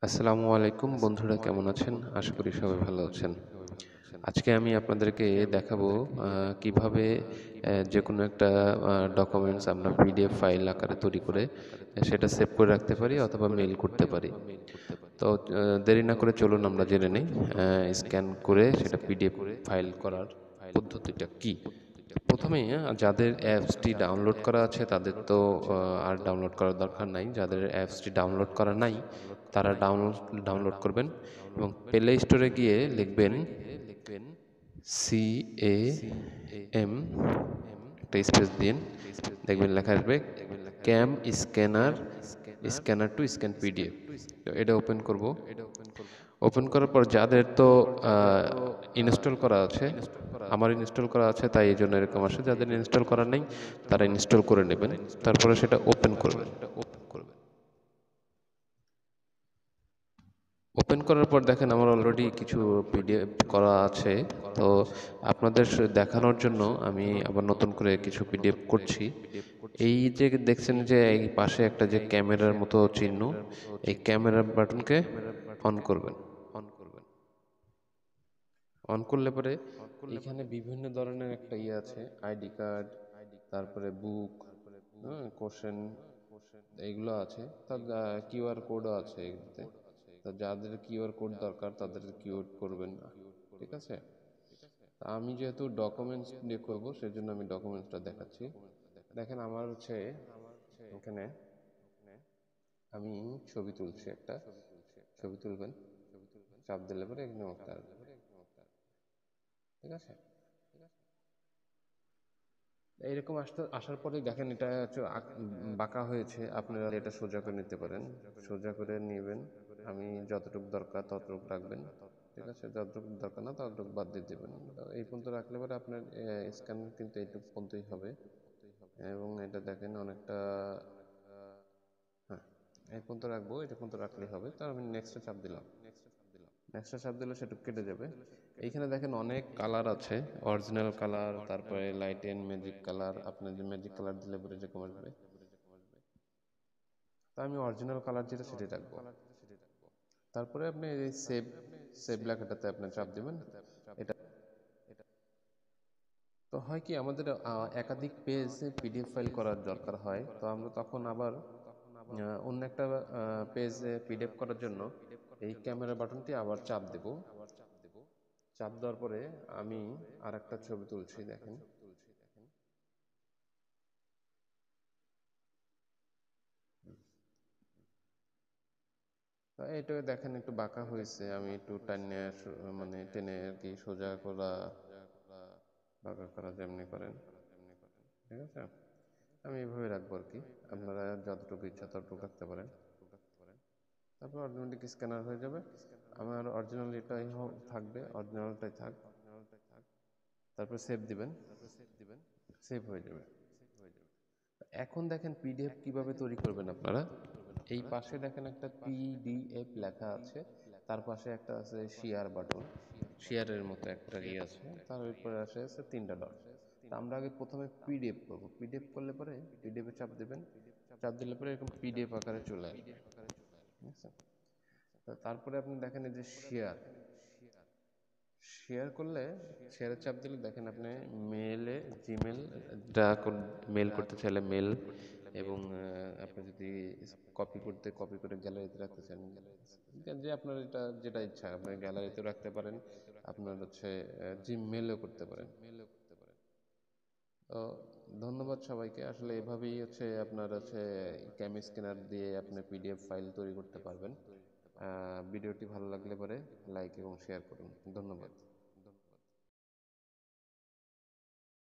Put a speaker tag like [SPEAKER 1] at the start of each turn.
[SPEAKER 1] আসসালামু আলাইকুম বন্ধুরা, কেমন আছেন? আশা করি সবাই ভালো আছেন। আজকে আমি আপনাদেরকে দেখাবো কিভাবে যে কোনো একটা ডকুমেন্টস আমরা পিডিএফ ফাইল আকারে তৈরি করে সেটা সেভ করে রাখতে পারি অথবা মেইল করতে পারি। তো দেরি না করে চলুন আমরা জেনে নেই স্ক্যান করে সেটা পিডিএফ ফাইল করার পদ্ধতিটা কি। প্রথমে যাদের অ্যাপসটি ডাউনলোড করা আছে তাদের তো আর ডাউনলোড করার দরকার নাই। যাদের অ্যাপসটি ডাউনলোড করা নাই তারা ডাউনলোড করবেন এবং প্লে স্টোরে গিয়ে লিখবেন CAM, একটা স্পেস দিন, দেখবেন লেখা আসবে CamScanner, scanner to scan PDF. তো এটা ওপেন করব। ওপেন করার পর যাদের তো ইনস্টল করা আছে, আমার ইনস্টল করা আছে তাই এই জন্য এরকম আসে, যাদের ইনস্টল করা নেই তারা ইনস্টল করে নেবেন, তারপরে সেটা ওপেন করবেন। ওপেন করার পর দেখেন আমার অলরেডি কিছু পিডিএফ করা আছে। তো আপনাদের দেখানোর জন্য আমি আবার নতুন করে কিছু পিডিএফ করছি। এই যে দেখছেন যে এই পাশে একটা যে ক্যামেরার মতো চিহ্ন, এই ক্যামেরার বাটনকে অন করবেন। অন করলে পরে এখানে বিভিন্ন ধরনের একটা ইয়ে আছে, আইডি কার্ড, তারপরে বুক, কোশ্চেন, এইগুলো আছে। তার কিউআর কোডও আছে এগুলোতে। তা যাদের কিউআর কোড দরকার তাদের কিউআর করবেন না, ঠিক আছে? তা আমি যেহেতু ডকুমেন্টস দিয়ে করবো সেজন্য আমি ডকুমেন্টসটা দেখাচ্ছি। দেখেন আমার হচ্ছে এখানে আমি ছবি তুলছি, একটা ছবি তুলবেন, চাপ দিলে পরে এখানে একটা আসবে, ঠিক আছে? এইরকম আসার পরে দেখেন এটা হচ্ছে বাঁকা হয়েছে, আপনারা এটা সোজা করে নিতে পারেন। সোজা করে নেবেন, আমি যতটুকু দরকার ততটুকু রাখবেন, ঠিক আছে? যতটুকু দরকার না ততটুকু বাদ দিয়ে দেবেন। এই পর্যন্ত রাখলে পরে আপনার স্ক্যান কিন্তু এইটুকু পর্যন্তই হবে। এবং এটা দেখেন অনেকটা, হ্যাঁ, এই পর্যন্ত রাখবো, এটা পর্যন্ত রাখলেই হবে। তার আমি নেক্সটে চাপ দিলাম, নেক্সটে চাপ দিলে সেটুকু কেটে যাবে। এইখানে দেখেন অনেক কালার আছে, অরিজিনাল কালার, তারপরে লাইট এন্ড ম্যাজিক কালার। আপনি যে ম্যাজিক কালার দিলে পরে যেরকম আসবে, তা আমি অরিজিনাল কালার যেটা সেটাই রাখবো। তারপরে আপনি এই সেভ সেভ লেখাটাতে আপনি চাপ দিবেন। এটা তো হয় কি, আমাদের একাধিক পেজ পিডিএফ ফাইল করার দরকার হয়, তো আমরা তখন আবার অন্য একটা পেজে পিডিএফ করার জন্য এই ক্যামেরা বাটনটি আবার চাপ দেব। চাপ দেওয়ার পরে আমি আর একটা ছবি তুলছি, দেখেন। এটা দেখেন একটু বাঁকা হয়েছে, আমি একটু টানে মানে টেনে আর কি সোজা করা, বাঁকা করা যেমনি করেন, ঠিক আছে? আমি এইভাবে রাখবো আর কি, আপনারা যতটুকু ইচ্ছা ততটুকু রাখতে পারেন। তারপর অটোমেটিক স্ক্যানার হয়ে যাবে। আমার অরিজিনাল এটাই থাকবে, অরিজিনালটাই থাক। তারপর সেভ দিবেন, সেভ হয়ে যাবে। এখন দেখেন পিডিএফ কিভাবে তৈরি করবেন আপনারা। এই পাশে দেখেন একটা পিডিএফ লেখা আছে, তার পাশে একটা আছে শেয়ার বাটন, শেয়ারের মতো একটা ইয়ে আছে, তার উপরে আছে তিনটা ডট। তা আমরা আগে প্রথমে পিডিএফ করব। পিডিএফ করলে পরে পিডিএফ এ চাপ দেবেন, চাপ দিলে পরে এরকম পিডিএফ আকারে চলে আসবে, ঠিক আছে? তারপরে আপনি দেখেন এই যে শেয়ার, শেয়ার করলে, শেয়ারের চাপ দিলে দেখেন আপনি মেলে, জিমেল, মেল করতে চাইলে মেল, এবং আপনি যদি কপি করতে কপি করে গ্যালারিতে রাখতে চান, যে আপনার এটা যেটা ইচ্ছা আপনি গ্যালারিতে রাখতে পারেন, আপনার হচ্ছে জিমেলও করতে পারেন। তো ধন্যবাদ সবাইকে। আসলে এভাবেই হচ্ছে আপনার হচ্ছে ক্যাম স্ক্যানার দিয়ে আপনি পিডিএফ ফাইল তৈরি করতে পারবেন। ভিডিওটি ভালো লাগলে পরে লাইক এবং শেয়ার করুন। ধন্যবাদ।